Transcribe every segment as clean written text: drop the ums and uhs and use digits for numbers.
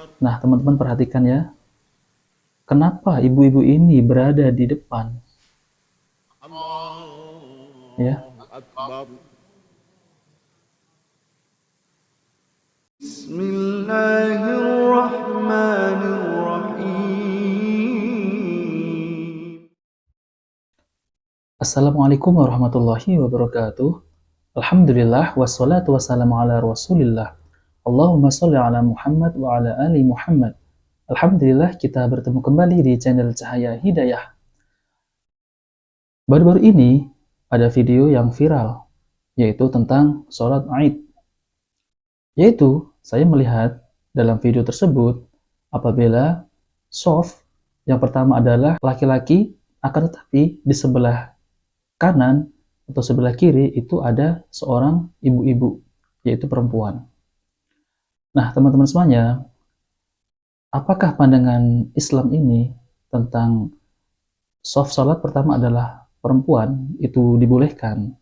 Nah, teman-teman perhatikan ya, kenapa ibu-ibu ini berada di depan? Ya, Allahu Akbar. Bismillahirrahmanirrahim. Assalamualaikum warahmatullahi wabarakatuh. Alhamdulillah, wassalatu wassalamu ala rasulillah. Allahumma sholli ala Muhammad wa ala ali Muhammad. Alhamdulillah, kita bertemu kembali di channel Cahaya Hidayah. Baru-baru ini ada video yang viral, yaitu tentang sholat Aid. Yaitu, saya melihat dalam video tersebut, apabila shaf yang pertama adalah laki-laki, akan tetapi di sebelah kanan atau sebelah kiri itu ada seorang ibu-ibu, yaitu perempuan. Nah, teman-teman semuanya, apakah pandangan Islam ini tentang shaf salat pertama adalah perempuan itu dibolehkan?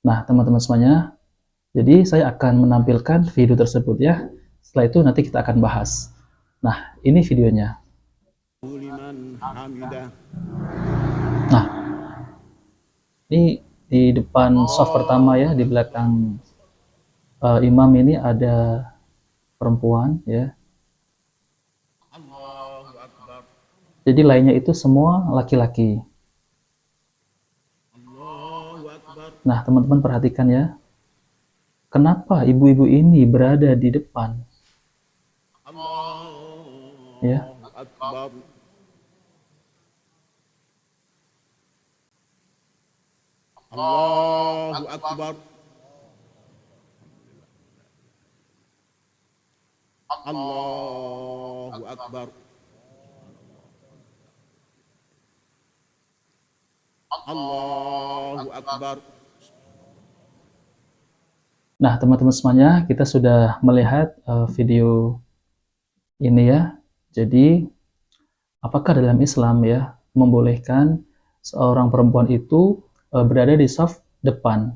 Nah, teman-teman semuanya, jadi saya akan menampilkan video tersebut ya. Setelah itu nanti kita akan bahas. Nah, ini videonya. Liman hamidah. Nah, ini di depan shaf pertama ya, di belakang imam ini ada perempuan ya. Allahu Akbar. Jadi lainnya itu semua laki-laki. Allahu Akbar. Nah, teman-teman perhatikan ya. Kenapa ibu-ibu ini berada di depan? Ya. Allahu Akbar. Allahu Akbar. Allahu Akbar. Allahu Akbar. Nah, teman-teman semuanya, kita sudah melihat video ini ya. Jadi, apakah dalam Islam ya membolehkan seorang perempuan itu berada di saf depan?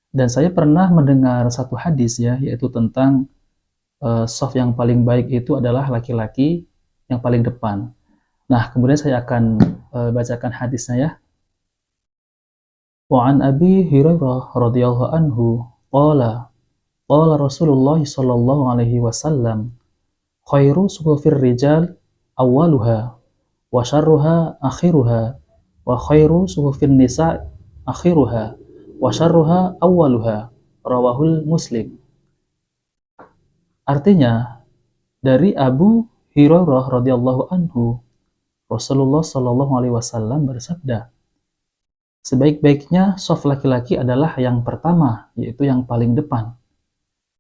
Dan saya pernah mendengar satu hadis ya, yaitu tentang saf yang paling baik itu adalah laki-laki yang paling depan. Nah, kemudian saya akan bacakan hadisnya ya. Wa an Abi Hurairah radhiyallahu anhu qala qala Rasulullah sallallahu alaihi wasallam khairu sufufir rijal awwaluha wa syarruha akhiruha wa khairu sufufin nisa akhiruha wa syarruha awwaluha rawahul Muslim. Artinya, dari Abu Hurairah radhiyallahu anhu, Rasulullah Shallallahu alaihi wasallam bersabda, sebaik-baiknya shaf laki-laki adalah yang pertama, yaitu yang paling depan.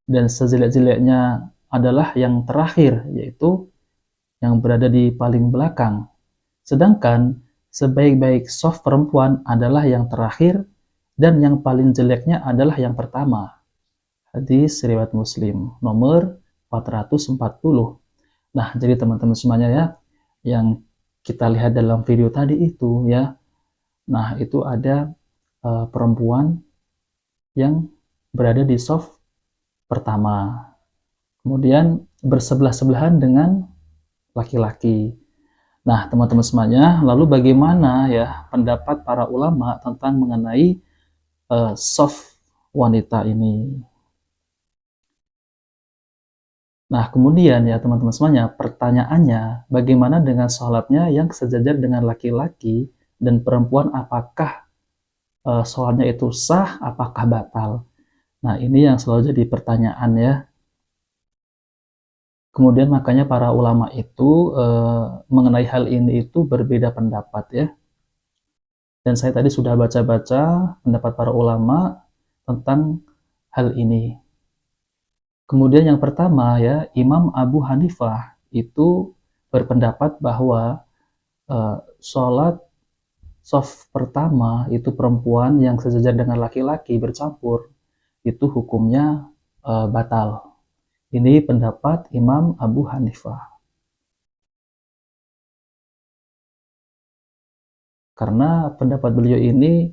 Dan sejelek-jeleknya adalah yang terakhir, yaitu yang berada di paling belakang. Sedangkan sebaik-baik shaf perempuan adalah yang terakhir dan yang paling jeleknya adalah yang pertama. Hadis riwayat Muslim nomor 440. Nah, jadi teman-teman semuanya ya, yang kita lihat dalam video tadi itu ya. Nah, itu ada perempuan yang berada di shaf pertama. Kemudian bersebelah-sebelahan dengan laki-laki. Nah, teman-teman semuanya, lalu bagaimana ya pendapat para ulama tentang mengenai shaf wanita ini? Nah, kemudian ya teman-teman semuanya, pertanyaannya, bagaimana dengan sholatnya yang sejajar dengan laki-laki dan perempuan, apakah sholatnya itu sah, apakah batal? Nah, ini yang selalu jadi pertanyaan ya. Kemudian makanya para ulama itu mengenai hal ini itu berbeda pendapat ya. Dan saya tadi sudah baca-baca pendapat para ulama tentang hal ini. Kemudian yang pertama ya, Imam Abu Hanifah itu berpendapat bahwa sholat shaf pertama itu perempuan yang sejajar dengan laki-laki bercampur, itu hukumnya batal. Ini pendapat Imam Abu Hanifah. Karena pendapat beliau ini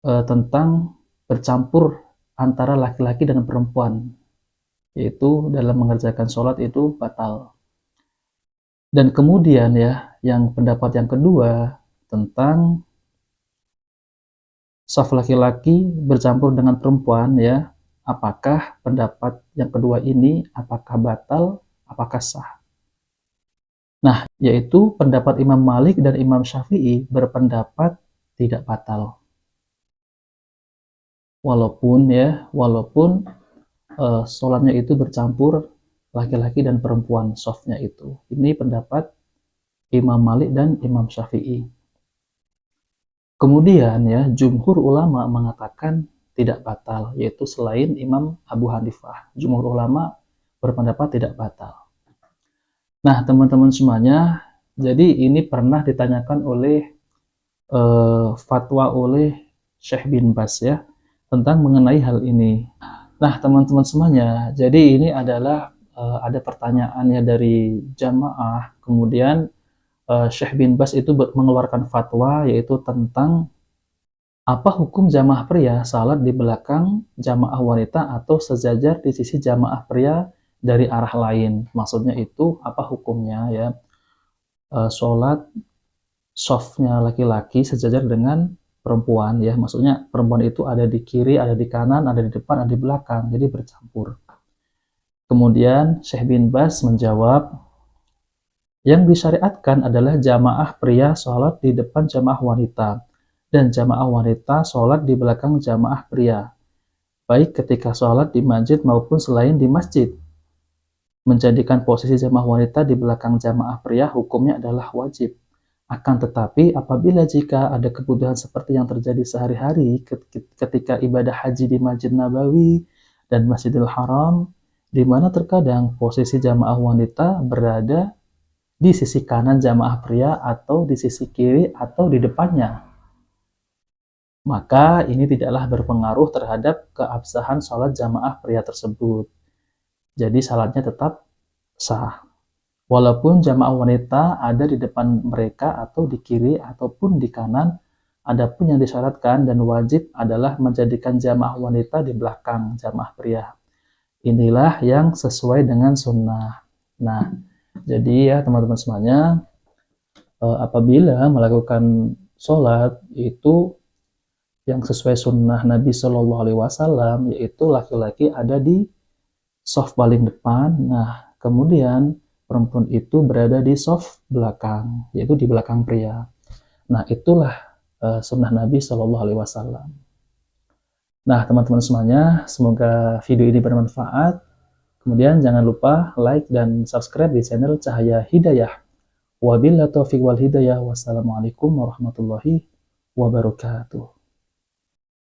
tentang bercampur antara laki-laki dengan perempuan. yaitu dalam mengerjakan sholat itu batal. Dan kemudian ya, yang pendapat yang kedua tentang shaf laki-laki bercampur dengan perempuan ya, apakah pendapat yang kedua ini apakah batal, apakah sah? Nah, yaitu pendapat Imam Malik dan Imam Syafi'i berpendapat tidak batal. Walaupun sholatnya itu bercampur laki-laki dan perempuan shafnya itu. Ini pendapat Imam Malik dan Imam Syafi'i. Kemudian ya, jumhur ulama mengatakan tidak batal, yaitu selain Imam Abu Hanifah. Jumhur ulama berpendapat tidak batal. Nah, teman-teman semuanya, jadi ini pernah ditanyakan oleh fatwa oleh Syekh bin Baz ya, tentang mengenai hal ini. Nah, teman-teman semuanya, jadi ini adalah ada pertanyaan ya dari jamaah, kemudian Syekh bin Baz itu mengeluarkan fatwa yaitu tentang apa hukum jamaah pria salat di belakang jamaah wanita atau sejajar di sisi jamaah pria dari arah lain. Maksudnya itu apa hukumnya ya? Sholat softnya laki-laki sejajar dengan perempuan ya. Maksudnya perempuan itu ada di kiri, ada di kanan, ada di depan, ada di belakang. Jadi bercampur. Kemudian Syekh bin Baz menjawab, yang disyariatkan adalah jamaah pria sholat di depan jamaah wanita dan jamaah wanita sholat di belakang jamaah pria, baik ketika sholat di masjid maupun selain di masjid. Menjadikan posisi jamaah wanita di belakang jamaah pria hukumnya adalah wajib. Akan tetapi apabila jika ada kebutuhan seperti yang terjadi sehari-hari ketika ibadah haji di Masjid Nabawi dan Masjidil Haram, di mana terkadang posisi jamaah wanita berada di sisi kanan jamaah pria atau di sisi kiri atau di depannya, maka ini tidaklah berpengaruh terhadap keabsahan sholat jamaah pria tersebut. Jadi salatnya tetap sah. Walaupun jamaah wanita ada di depan mereka atau di kiri ataupun di kanan, adapun yang disyaratkan dan wajib adalah menjadikan jamaah wanita di belakang jamaah pria. Inilah yang sesuai dengan sunnah. Nah, jadi ya teman-teman semuanya, apabila melakukan sholat itu yang sesuai sunnah Nabi Shallallahu Alaihi Wasallam, yaitu laki-laki ada di shaf paling depan, nah kemudian perempuan itu berada di shaf belakang, yaitu di belakang pria. Nah itulah sunnah Nabi Shallallahu Alaihi Wasallam. Nah teman-teman semuanya, semoga video ini bermanfaat. Kemudian jangan lupa like dan subscribe di channel Cahaya Hidayah. Wabillahi taufiq wal hidayah. Wassalamualaikum warahmatullahi wabarakatuh.